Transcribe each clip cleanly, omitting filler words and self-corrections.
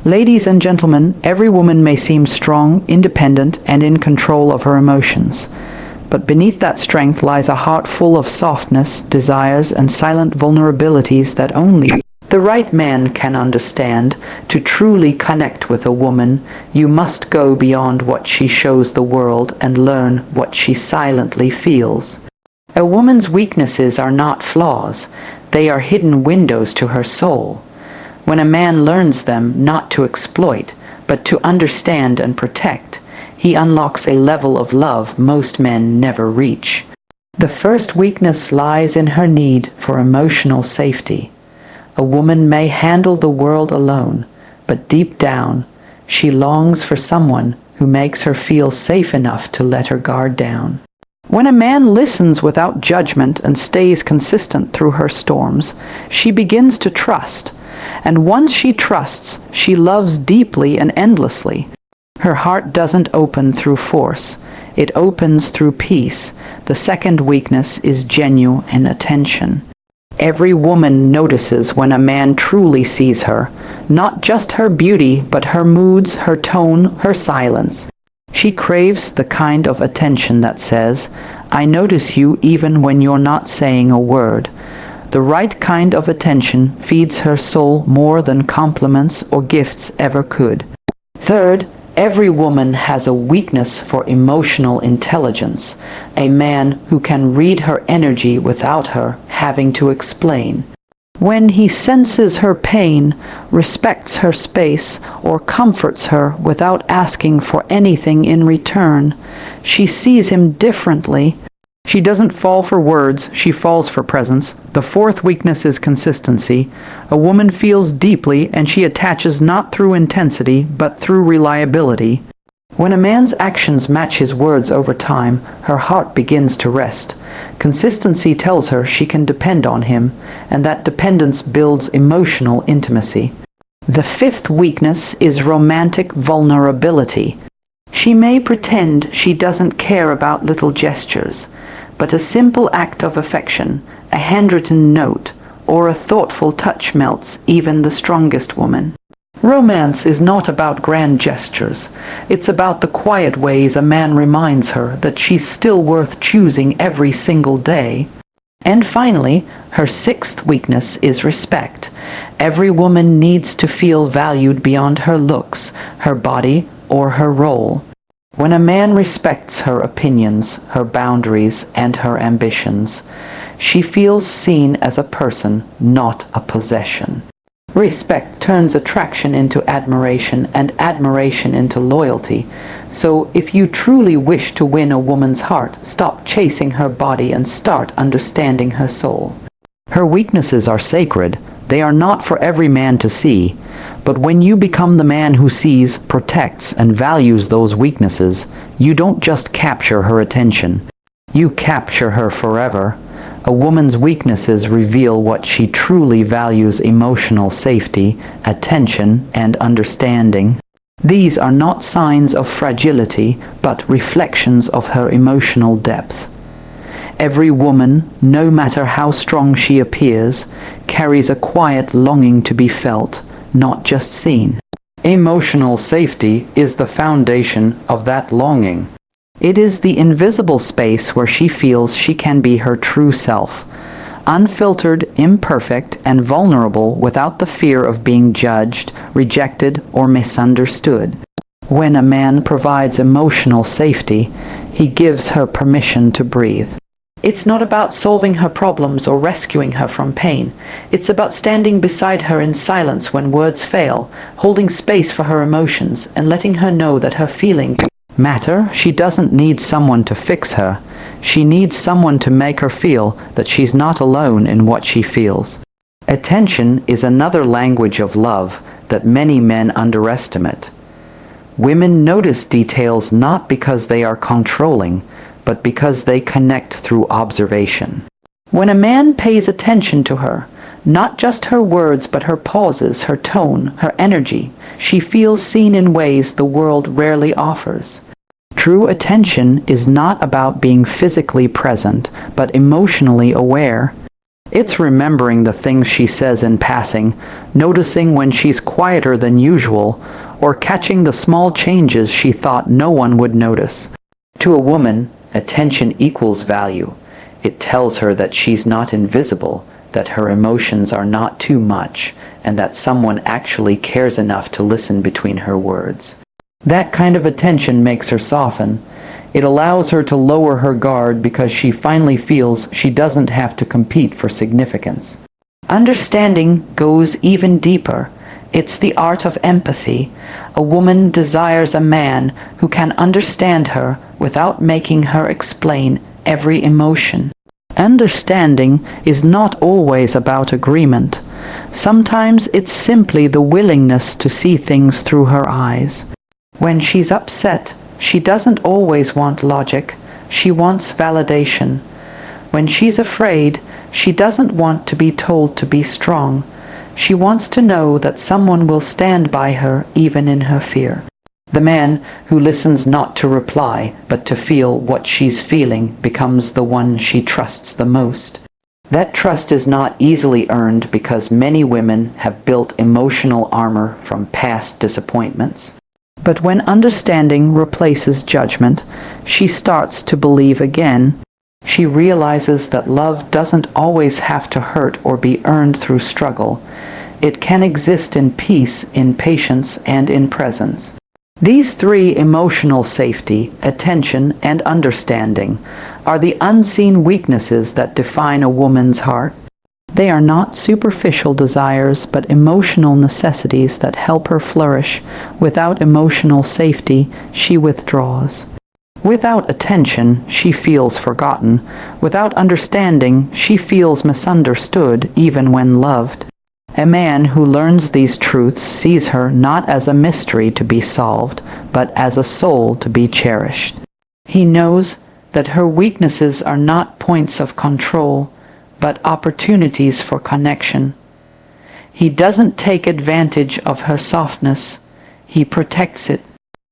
Ladies and gentlemen, every woman may seem strong, independent, and in control of her emotions. But beneath that strength lies a heart full of softness, desires, and silent vulnerabilities that only the right man can understand. To truly connect with a woman, you must go beyond what she shows the world and learn what she silently feels. A woman's weaknesses are not flaws. They are hidden windows to her soul. When a man learns them not to exploit, but to understand and protect, he unlocks a level of love most men never reach. The first weakness lies in her need for emotional safety. A woman may handle the world alone, but deep down, she longs for someone who makes her feel safe enough to let her guard down. When a man listens without judgment and stays consistent through her storms, she begins to trust. And once she trusts, she loves deeply and endlessly. Her heart doesn't open through force. It opens through peace. The second weakness is genuine attention. Every woman notices when a man truly sees her, not just her beauty, but her moods, her tone, her silence. She craves the kind of attention that says, "I notice you even when you're not saying a word." The right kind of attention feeds her soul more than compliments or gifts ever could. Third, every woman has a weakness for emotional intelligence, a man who can read her energy without her having to explain. When he senses her pain, respects her space, or comforts her without asking for anything in return, she sees him differently. She doesn't fall for words, she falls for presence. The fourth weakness is consistency. A woman feels deeply and she attaches not through intensity, but through reliability. When a man's actions match his words over time, her heart begins to rest. Consistency tells her she can depend on him, and that dependence builds emotional intimacy. The fifth weakness is romantic vulnerability. She may pretend she doesn't care about little gestures, but a simple act of affection, a handwritten note, or a thoughtful touch melts even the strongest woman. Romance is not about grand gestures. It's about the quiet ways a man reminds her that she's still worth choosing every single day. And finally, her sixth weakness is respect. Every woman needs to feel valued beyond her looks, her body, or her role. When a man respects her opinions, her boundaries, and her ambitions, she feels seen as a person, not a possession. Respect turns attraction into admiration and admiration into loyalty. So if you truly wish to win a woman's heart, stop chasing her body and start understanding her soul. Her weaknesses are sacred. They are not for every man to see. But when you become the man who sees, protects, and values those weaknesses, you don't just capture her attention. You capture her forever. A woman's weaknesses reveal what she truly values: emotional safety, attention, and understanding. These are not signs of fragility, but reflections of her emotional depth. Every woman, no matter how strong she appears, carries a quiet longing to be felt, not just seen. Emotional safety is the foundation of that longing. It is the invisible space where she feels she can be her true self, unfiltered, imperfect, and vulnerable without the fear of being judged, rejected, or misunderstood. When a man provides emotional safety, he gives her permission to breathe. It's not about solving her problems or rescuing her from pain. It's about standing beside her in silence when words fail, holding space for her emotions, and letting her know that her feelings matter. She doesn't need someone to fix her. She needs someone to make her feel that she's not alone in what she feels. Attention is another language of love that many men underestimate. Women notice details not because they are controlling, but because they connect through observation. When a man pays attention to her, not just her words but her pauses, her tone, her energy, she feels seen in ways the world rarely offers. True attention is not about being physically present, but emotionally aware. It's remembering the things she says in passing, noticing when she's quieter than usual, or catching the small changes she thought no one would notice. To a woman, attention equals value. It tells her that she's not invisible, that her emotions are not too much, and that someone actually cares enough to listen between her words. That kind of attention makes her soften. It allows her to lower her guard because she finally feels she doesn't have to compete for significance. Understanding goes even deeper. It's the art of empathy. A woman desires a man who can understand her without making her explain every emotion. Understanding is not always about agreement. Sometimes it's simply the willingness to see things through her eyes. When she's upset, she doesn't always want logic. She wants validation. When she's afraid, she doesn't want to be told to be strong. She wants to know that someone will stand by her even in her fear. The man who listens not to reply, but to feel what she's feeling becomes the one she trusts the most. That trust is not easily earned because many women have built emotional armor from past disappointments. But when understanding replaces judgment, she starts to believe again. She realizes that love doesn't always have to hurt or be earned through struggle. It can exist in peace, in patience, and in presence. These three: emotional safety, attention, and understanding, are the unseen weaknesses that define a woman's heart. They are not superficial desires, but emotional necessities that help her flourish. Without emotional safety, she withdraws. Without attention, she feels forgotten. Without understanding, she feels misunderstood even when loved. A man who learns these truths sees her not as a mystery to be solved, but as a soul to be cherished. He knows that her weaknesses are not points of control, but opportunities for connection. He doesn't take advantage of her softness. He protects it.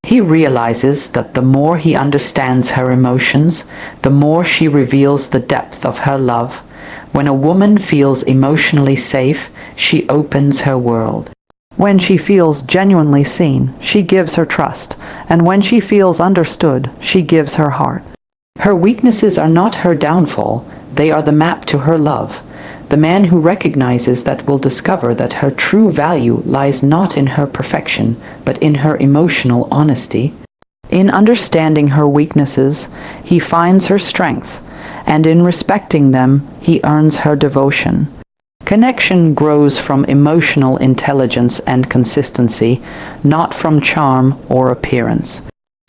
He realizes that the more he understands her emotions, the more she reveals the depth of her love. When a woman feels emotionally safe, she opens her world. When she feels genuinely seen, she gives her trust, and when she feels understood, she gives her heart. Her weaknesses are not her downfall, they are the map to her love. The man who recognizes that will discover that her true value lies not in her perfection, but in her emotional honesty. In understanding her weaknesses, he finds her strength, and in respecting them, he earns her devotion. Connection grows from emotional intelligence and consistency, not from charm or appearance.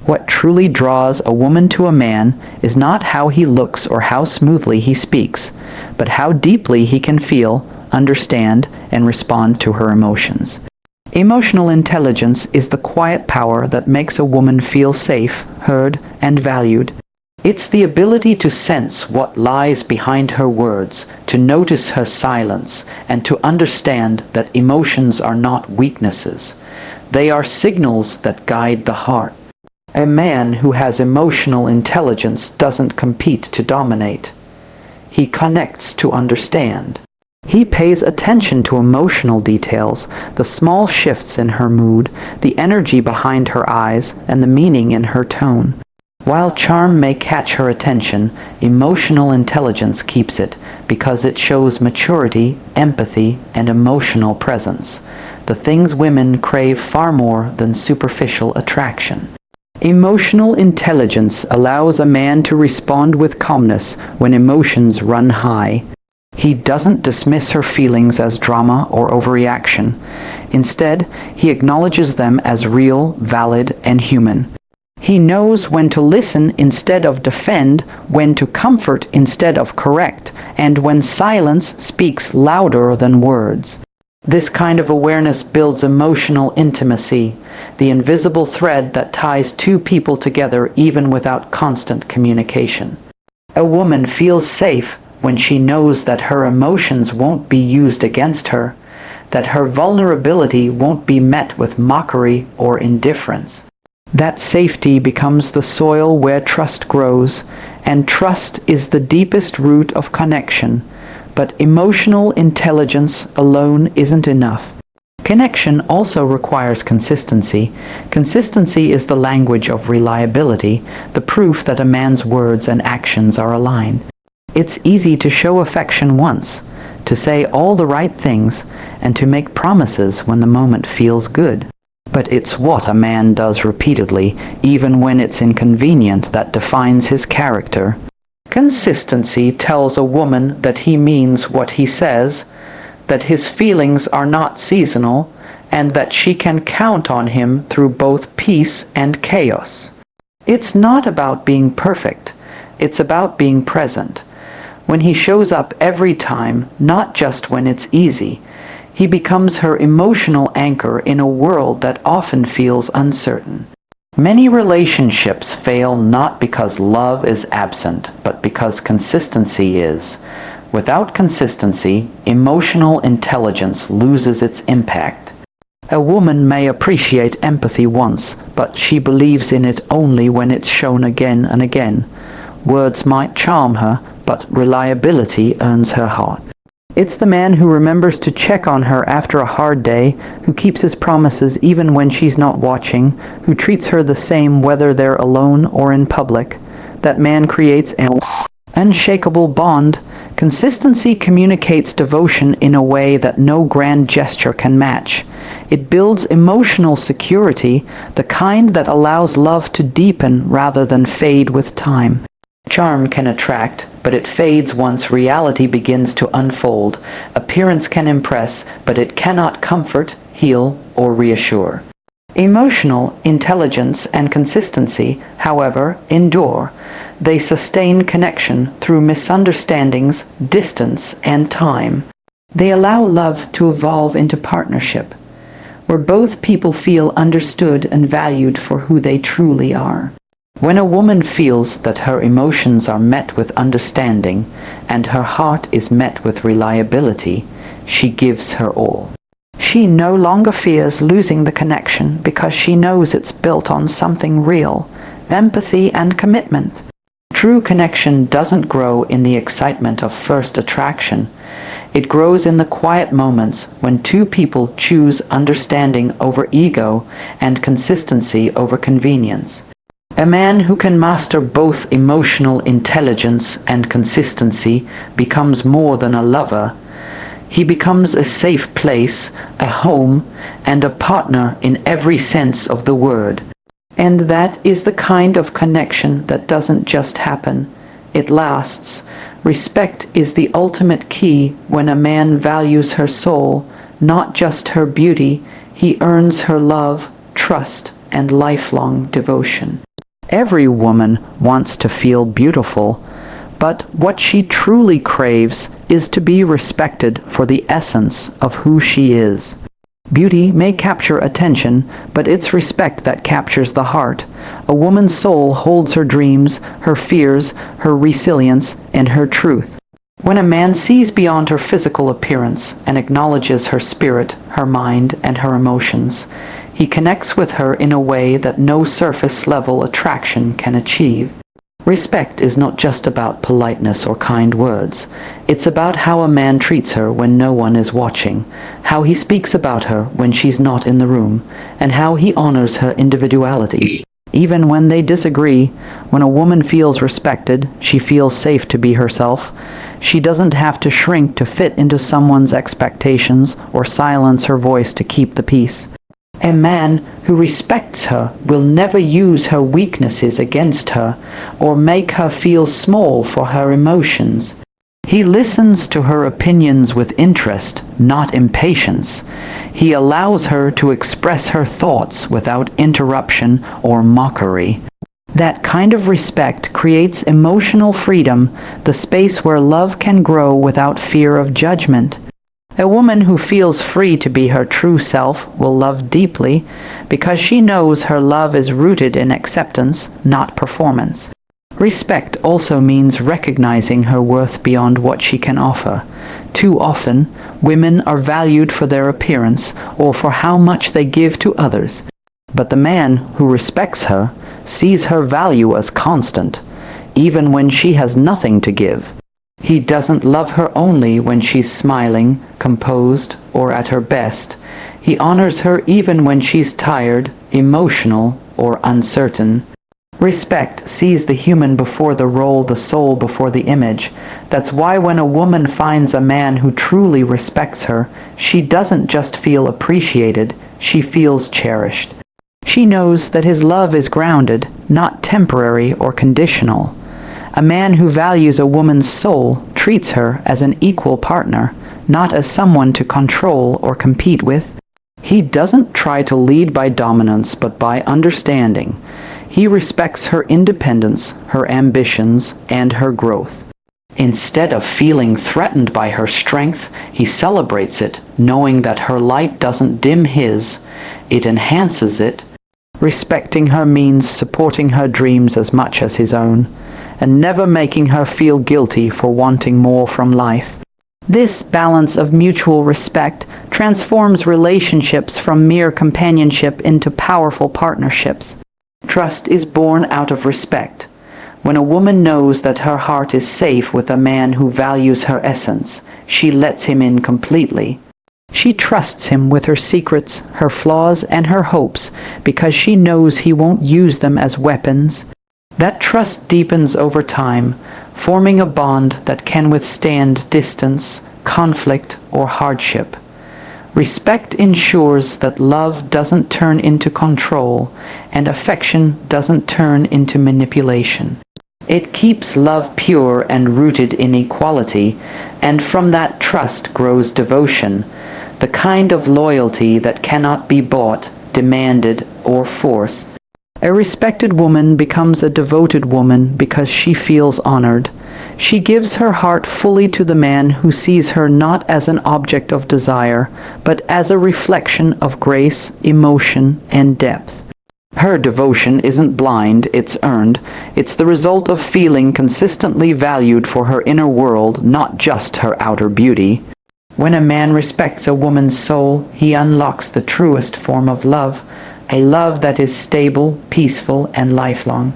What truly draws a woman to a man is not how he looks or how smoothly he speaks, but how deeply he can feel, understand, and respond to her emotions. Emotional intelligence is the quiet power that makes a woman feel safe, heard, and valued. It's the ability to sense what lies behind her words, to notice her silence, and to understand that emotions are not weaknesses. They are signals that guide the heart. A man who has emotional intelligence doesn't compete to dominate. He connects to understand. He pays attention to emotional details, the small shifts in her mood, the energy behind her eyes, and the meaning in her tone. While charm may catch her attention, emotional intelligence keeps it because it shows maturity, empathy, and emotional presence, the things women crave far more than superficial attraction. Emotional intelligence allows a man to respond with calmness when emotions run high. He doesn't dismiss her feelings as drama or overreaction. Instead, he acknowledges them as real, valid, and human. He knows when to listen instead of defend, when to comfort instead of correct, and when silence speaks louder than words. This kind of awareness builds emotional intimacy, the invisible thread that ties two people together even without constant communication. A woman feels safe when she knows that her emotions won't be used against her, that her vulnerability won't be met with mockery or indifference. That safety becomes the soil where trust grows, and trust is the deepest root of connection. But emotional intelligence alone isn't enough. Connection also requires consistency. Consistency is the language of reliability, the proof that a man's words and actions are aligned. It's easy to show affection once, to say all the right things, and to make promises when the moment feels good. But it's what a man does repeatedly, even when it's inconvenient, that defines his character. Consistency tells a woman that he means what he says, that his feelings are not seasonal, and that she can count on him through both peace and chaos. It's not about being perfect, it's about being present. When he shows up every time, not just when it's easy, he becomes her emotional anchor in a world that often feels uncertain. Many relationships fail not because love is absent, but because consistency is. Without consistency, emotional intelligence loses its impact. A woman may appreciate empathy once, but she believes in it only when it's shown again and again. Words might charm her, but reliability earns her heart. It's the man who remembers to check on her after a hard day, who keeps his promises even when she's not watching, who treats her the same whether they're alone or in public. That man creates an unshakable bond. Consistency communicates devotion in a way that no grand gesture can match. It builds emotional security, the kind that allows love to deepen rather than fade with time. Charm can attract, but it fades once reality begins to unfold. Appearance can impress, but it cannot comfort, heal, or reassure. Emotional intelligence and consistency, however, endure. They sustain connection through misunderstandings, distance, and time. They allow love to evolve into partnership, where both people feel understood and valued for who they truly are. When a woman feels that her emotions are met with understanding and her heart is met with reliability, she gives her all. She no longer fears losing the connection because she knows it's built on something real, empathy and commitment. True connection doesn't grow in the excitement of first attraction. It grows in the quiet moments when two people choose understanding over ego and consistency over convenience. A man who can master both emotional intelligence and consistency becomes more than a lover. He becomes a safe place, a home, and a partner in every sense of the word. And that is the kind of connection that doesn't just happen. It lasts. Respect is the ultimate key. When a man values her soul, not just her beauty, he earns her love, trust, and lifelong devotion. Every woman wants to feel beautiful, but what she truly craves is to be respected for the essence of who she is. Beauty may capture attention, but it's respect that captures the heart. A woman's soul holds her dreams, her fears, her resilience, and her truth. When a man sees beyond her physical appearance and acknowledges her spirit, her mind, and her emotions, he connects with her in a way that no surface-level attraction can achieve. Respect is not just about politeness or kind words. It's about how a man treats her when no one is watching, how he speaks about her when she's not in the room, and how he honors her individuality. Even when they disagree, when a woman feels respected, she feels safe to be herself. She doesn't have to shrink to fit into someone's expectations or silence her voice to keep the peace. A man who respects her will never use her weaknesses against her or make her feel small for her emotions. He listens to her opinions with interest, not impatience. He allows her to express her thoughts without interruption or mockery. That kind of respect creates emotional freedom, the space where love can grow without fear of judgment. A woman who feels free to be her true self will love deeply because she knows her love is rooted in acceptance, not performance. Respect also means recognizing her worth beyond what she can offer. Too often, women are valued for their appearance or for how much they give to others. But the man who respects her sees her value as constant, even when she has nothing to give. He doesn't love her only when she's smiling, composed, or at her best. He honors her even when she's tired, emotional, or uncertain. Respect sees the human before the role, the soul before the image. That's why when a woman finds a man who truly respects her, she doesn't just feel appreciated, she feels cherished. She knows that his love is grounded, not temporary or conditional. A man who values a woman's soul treats her as an equal partner, not as someone to control or compete with. He doesn't try to lead by dominance, but by understanding. He respects her independence, her ambitions, and her growth. Instead of feeling threatened by her strength, he celebrates it, knowing that her light doesn't dim his, it enhances it. Respecting her means supporting her dreams as much as his own, and never making her feel guilty for wanting more from life. This balance of mutual respect transforms relationships from mere companionship into powerful partnerships. Trust is born out of respect. When a woman knows that her heart is safe with a man who values her essence, she lets him in completely. She trusts him with her secrets, her flaws, and her hopes because she knows he won't use them as weapons. That trust deepens over time, forming a bond that can withstand distance, conflict, or hardship. Respect ensures that love doesn't turn into control and affection doesn't turn into manipulation. It keeps love pure and rooted in equality, and from that trust grows devotion, the kind of loyalty that cannot be bought, demanded, or forced. A respected woman becomes a devoted woman because she feels honored. She gives her heart fully to the man who sees her not as an object of desire, but as a reflection of grace, emotion, and depth. Her devotion isn't blind, it's earned. It's the result of feeling consistently valued for her inner world, not just her outer beauty. When a man respects a woman's soul, he unlocks the truest form of love, a love that is stable, peaceful, and lifelong.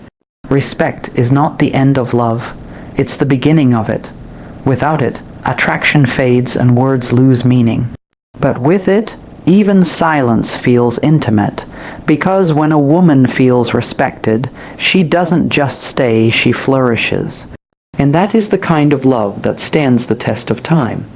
Respect is not the end of love. It's the beginning of it. Without it, attraction fades and words lose meaning. But with it, even silence feels intimate, because when a woman feels respected, she doesn't just stay, she flourishes. And that is the kind of love that stands the test of time.